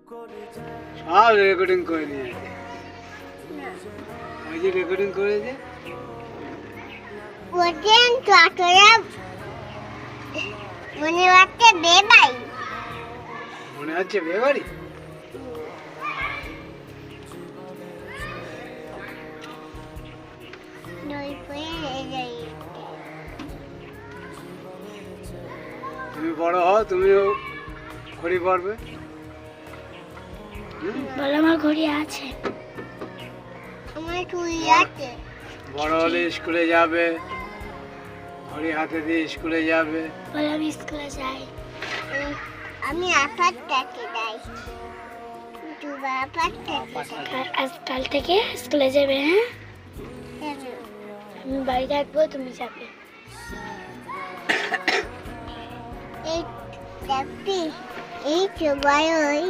সব রেকর্ডিং করে নিয়ে আছে। ওই যে রেকর্ডিং করেছে ওদের ছোটরা মনে হচ্ছে বেবাই মনে হচ্ছে বিয়ে বাড়ি। দই পয়ে যাই তুমি বড় হও, তুমিও ঘড়ি পড়বে। বলো আমার ঘড়ি আছে, আমার চুড়ি আছে। বড় হলে স্কুলে যাবে, ঘড়ি হাতে দিয়ে স্কুলে যাবে। বলো আমি স্কুলে যাই, আমি আপাত থেকে যাই, আজকাল থেকে স্কুলে যাবে। হ্যাঁ আমি বাড়ি থাকবো, তুমি যাবে। এই সবাই ওই